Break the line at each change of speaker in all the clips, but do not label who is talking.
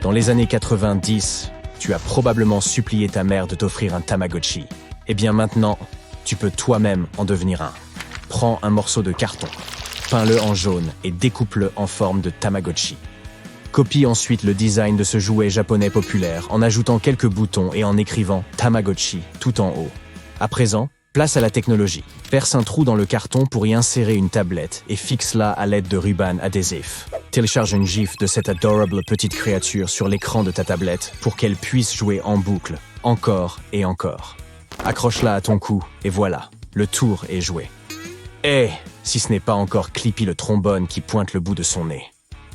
Dans les années 90, tu as probablement supplié ta mère de t'offrir un Tamagotchi. Eh bien maintenant, tu peux toi-même en devenir un. Prends un morceau de carton, peins-le en jaune et découpe-le en forme de Tamagotchi. Copie ensuite le design de ce jouet japonais populaire en ajoutant quelques boutons et en écrivant Tamagotchi tout en haut. À présent, place à la technologie. Perce un trou dans le carton pour y insérer une tablette et fixe-la à l'aide de ruban adhésif. Télécharge une gif de cette adorable petite créature sur l'écran de ta tablette pour qu'elle puisse jouer en boucle, encore et encore. Accroche-la à ton cou et voilà, le tour est joué. Et si ce n'est pas encore Clippy le trombone qui pointe le bout de son nez.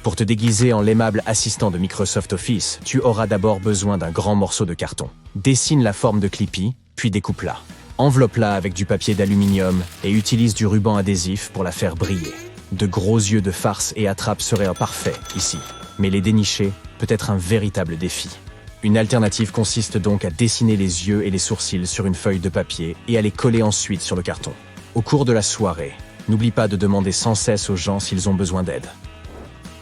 Pour te déguiser en l'aimable assistant de Microsoft Office, tu auras d'abord besoin d'un grand morceau de carton. Dessine la forme de Clippy, puis découpe-la. Enveloppe-la avec du papier d'aluminium et utilise du ruban adhésif pour la faire briller. De gros yeux de farce et attrape seraient parfaits ici, mais les dénicher peut être un véritable défi. Une alternative consiste donc à dessiner les yeux et les sourcils sur une feuille de papier et à les coller ensuite sur le carton. Au cours de la soirée, n'oublie pas de demander sans cesse aux gens s'ils ont besoin d'aide.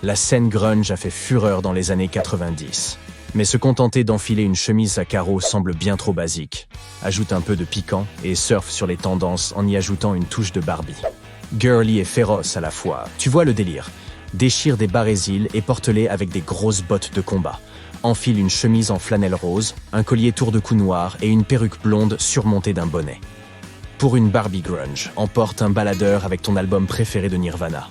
La scène grunge a fait fureur dans les années 90. Mais se contenter d'enfiler une chemise à carreaux semble bien trop basique. Ajoute un peu de piquant et surfe sur les tendances en y ajoutant une touche de Barbie. Girly et féroce à la fois, tu vois le délire. Déchire des barésiles et porte-les avec des grosses bottes de combat. Enfile une chemise en flanelle rose, un collier tour de cou noir et une perruque blonde surmontée d'un bonnet. Pour une Barbie grunge, emporte un baladeur avec ton album préféré de Nirvana.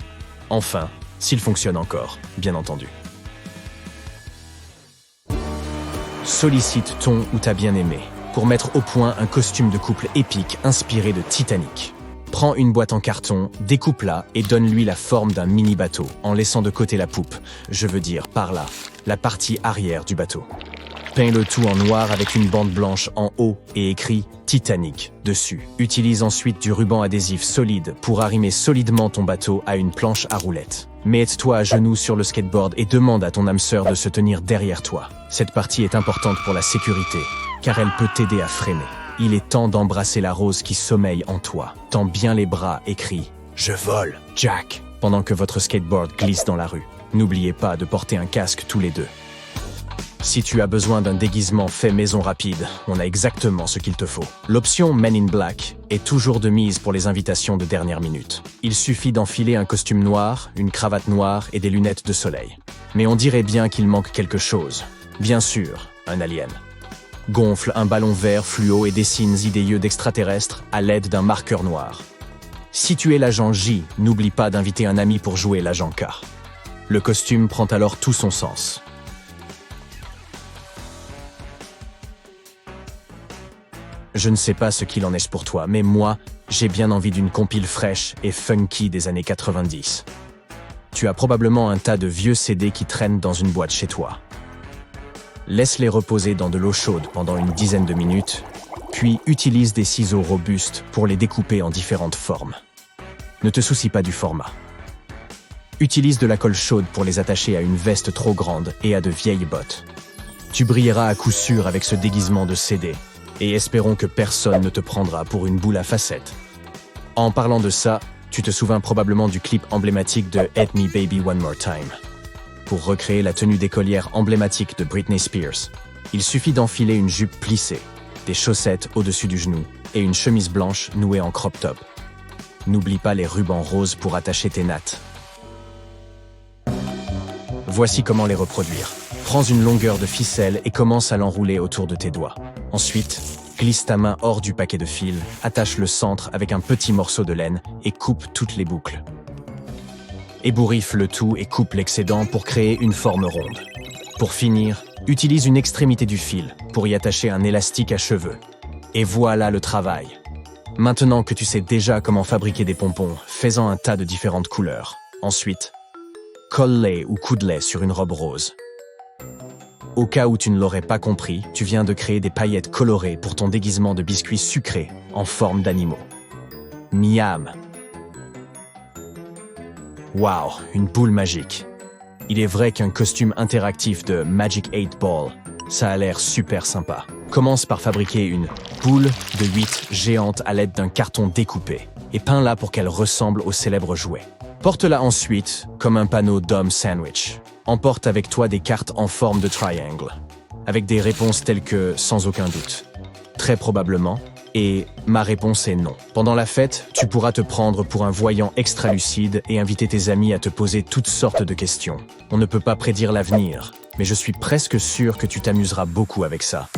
Enfin, s'il fonctionne encore, bien entendu. Sollicite ton ou ta bien-aimée pour mettre au point un costume de couple épique inspiré de Titanic. Prends une boîte en carton, découpe-la et donne-lui la forme d'un mini-bateau en laissant de côté la poupe, je veux dire par là, la partie arrière du bateau. Peins le tout en noir avec une bande blanche en haut et écrit Titanic dessus. Utilise ensuite du ruban adhésif solide pour arrimer solidement ton bateau à une planche à roulettes. Mets-toi à genoux sur le skateboard et demande à ton âme sœur de se tenir derrière toi. Cette partie est importante pour la sécurité, car elle peut t'aider à freiner. Il est temps d'embrasser la rose qui sommeille en toi. Tends bien les bras et crie « Je vole, Jack !» pendant que votre skateboard glisse dans la rue. N'oubliez pas de porter un casque tous les deux. Si tu as besoin d'un déguisement fait maison rapide, on a exactement ce qu'il te faut. L'option Men in Black est toujours de mise pour les invitations de dernière minute. Il suffit d'enfiler un costume noir, une cravate noire et des lunettes de soleil. Mais on dirait bien qu'il manque quelque chose. Bien sûr, un alien. Gonfle un ballon vert fluo et dessine des yeux d'extraterrestres à l'aide d'un marqueur noir. Si tu es l'agent J, n'oublie pas d'inviter un ami pour jouer l'agent K. Le costume prend alors tout son sens. Je ne sais pas ce qu'il en est pour toi, mais moi, j'ai bien envie d'une compile fraîche et funky des années 90. Tu as probablement un tas de vieux CD qui traînent dans une boîte chez toi. Laisse-les reposer dans de l'eau chaude pendant une dizaine de minutes, puis utilise des ciseaux robustes pour les découper en différentes formes. Ne te soucie pas du format. Utilise de la colle chaude pour les attacher à une veste trop grande et à de vieilles bottes. Tu brilleras à coup sûr avec ce déguisement de CD. Et espérons que personne ne te prendra pour une boule à facettes. En parlant de ça, tu te souviens probablement du clip emblématique de Hit Me Baby One More Time. Pour recréer la tenue d'écolière emblématique de Britney Spears, il suffit d'enfiler une jupe plissée, des chaussettes au-dessus du genou et une chemise blanche nouée en crop top. N'oublie pas les rubans roses pour attacher tes nattes. Voici comment les reproduire. Prends une longueur de ficelle et commence à l'enrouler autour de tes doigts. Ensuite, glisse ta main hors du paquet de fils, attache le centre avec un petit morceau de laine et coupe toutes les boucles. Ébouriffe le tout et coupe l'excédent pour créer une forme ronde. Pour finir, utilise une extrémité du fil pour y attacher un élastique à cheveux. Et voilà le travail. Maintenant que tu sais déjà comment fabriquer des pompons, fais-en un tas de différentes couleurs. Ensuite, colle-les ou coude-les sur une robe rose. Au cas où tu ne l'aurais pas compris, tu viens de créer des paillettes colorées pour ton déguisement de biscuits sucrés en forme d'animaux. Miam! Waouh, une boule magique. Il est vrai qu'un costume interactif de Magic 8 Ball, ça a l'air super sympa. Commence par fabriquer une boule de 8 géante à l'aide d'un carton découpé et peins-la pour qu'elle ressemble au célèbre jouet. Porte-la ensuite comme un panneau d'homme sandwich. Emporte avec toi des cartes en forme de triangle, avec des réponses telles que « sans aucun doute »,« très probablement » et « ma réponse est non ». Pendant la fête, tu pourras te prendre pour un voyant extra-lucide et inviter tes amis à te poser toutes sortes de questions. On ne peut pas prédire l'avenir, mais je suis presque sûr que tu t'amuseras beaucoup avec ça.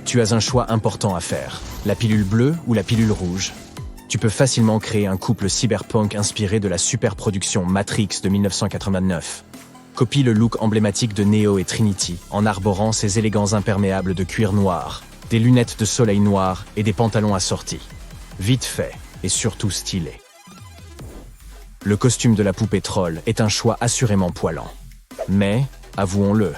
Tu as un choix important à faire, la pilule bleue ou la pilule rouge. Tu peux facilement créer un couple cyberpunk inspiré de la superproduction Matrix de 1989. Copie le look emblématique de Neo et Trinity en arborant ses élégants imperméables de cuir noir, des lunettes de soleil noires et des pantalons assortis. Vite fait et surtout stylé. Le costume de la poupée troll est un choix assurément poilant. Mais, avouons-le,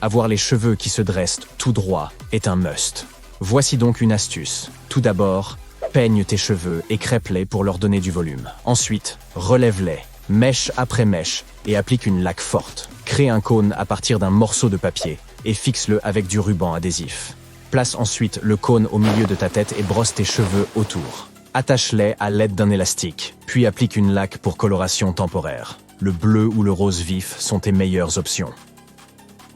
avoir les cheveux qui se dressent tout droit est un must. Voici donc une astuce. Tout d'abord, peigne tes cheveux et crêpe-les pour leur donner du volume. Ensuite, relève-les, mèche après mèche, et applique une laque forte. Crée un cône à partir d'un morceau de papier et fixe-le avec du ruban adhésif. Place ensuite le cône au milieu de ta tête et brosse tes cheveux autour. Attache-les à l'aide d'un élastique, puis applique une laque pour coloration temporaire. Le bleu ou le rose vif sont tes meilleures options.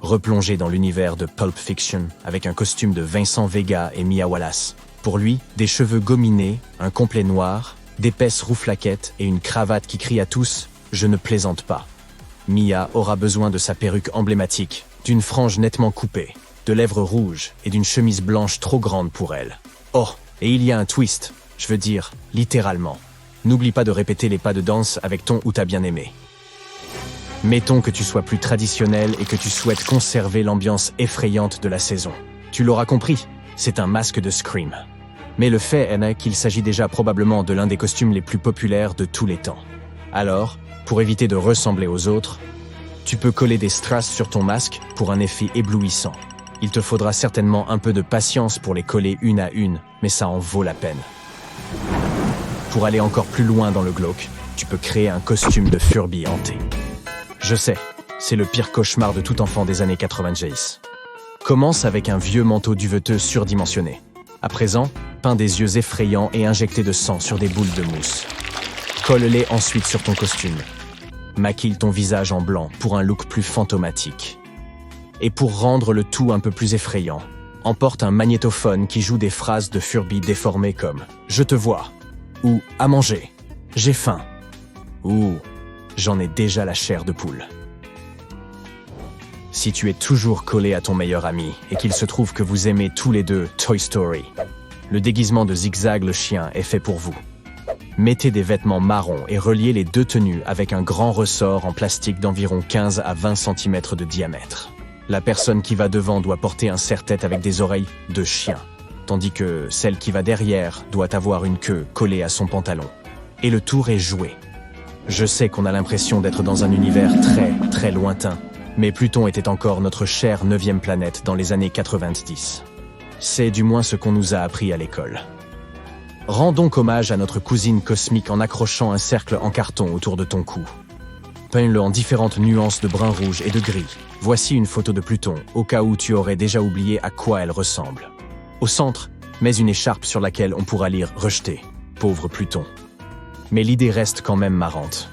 Replongé dans l'univers de Pulp Fiction avec un costume de Vincent Vega et Mia Wallace. Pour lui, des cheveux gominés, un complet noir, d'épaisses rouflaquettes et une cravate qui crie à tous « Je ne plaisante pas ». Mia aura besoin de sa perruque emblématique, d'une frange nettement coupée, de lèvres rouges et d'une chemise blanche trop grande pour elle. Oh, et il y a un twist, je veux dire, littéralement. N'oublie pas de répéter les pas de danse avec ton ou ta bien-aimé. Mettons que tu sois plus traditionnel et que tu souhaites conserver l'ambiance effrayante de la saison. Tu l'auras compris, c'est un masque de Scream. Mais le fait est qu'il s'agit déjà probablement de l'un des costumes les plus populaires de tous les temps. Alors, pour éviter de ressembler aux autres, tu peux coller des strass sur ton masque pour un effet éblouissant. Il te faudra certainement un peu de patience pour les coller une à une, mais ça en vaut la peine. Pour aller encore plus loin dans le glauque, tu peux créer un costume de Furby hanté. Je sais, c'est le pire cauchemar de tout enfant des années 90. Commence avec un vieux manteau duveteux surdimensionné. À présent, peins des yeux effrayants et injectés de sang sur des boules de mousse. Colle-les ensuite sur ton costume. Maquille ton visage en blanc pour un look plus fantomatique. Et pour rendre le tout un peu plus effrayant, emporte un magnétophone qui joue des phrases de Furby déformées comme « Je te vois » ou « À manger »,« J'ai faim » ou « J'en ai déjà la chair de poule ». Si tu es toujours collé à ton meilleur ami et qu'il se trouve que vous aimez tous les deux Toy Story, le déguisement de Zigzag le chien est fait pour vous. Mettez des vêtements marrons et reliez les deux tenues avec un grand ressort en plastique d'environ 15 à 20 cm de diamètre. La personne qui va devant doit porter un serre-tête avec des oreilles de chien, tandis que celle qui va derrière doit avoir une queue collée à son pantalon. Et le tour est joué. Je sais qu'on a l'impression d'être dans un univers très lointain, mais Pluton était encore notre chère 9e planète dans les années 90. C'est du moins ce qu'on nous a appris à l'école. Rends donc hommage à notre cousine cosmique en accrochant un cercle en carton autour de ton cou. Peins-le en différentes nuances de brun rouge et de gris. Voici une photo de Pluton, au cas où tu aurais déjà oublié à quoi elle ressemble. Au centre, mets une écharpe sur laquelle on pourra lire « Rejeté », pauvre Pluton. Mais l'idée reste quand même marrante.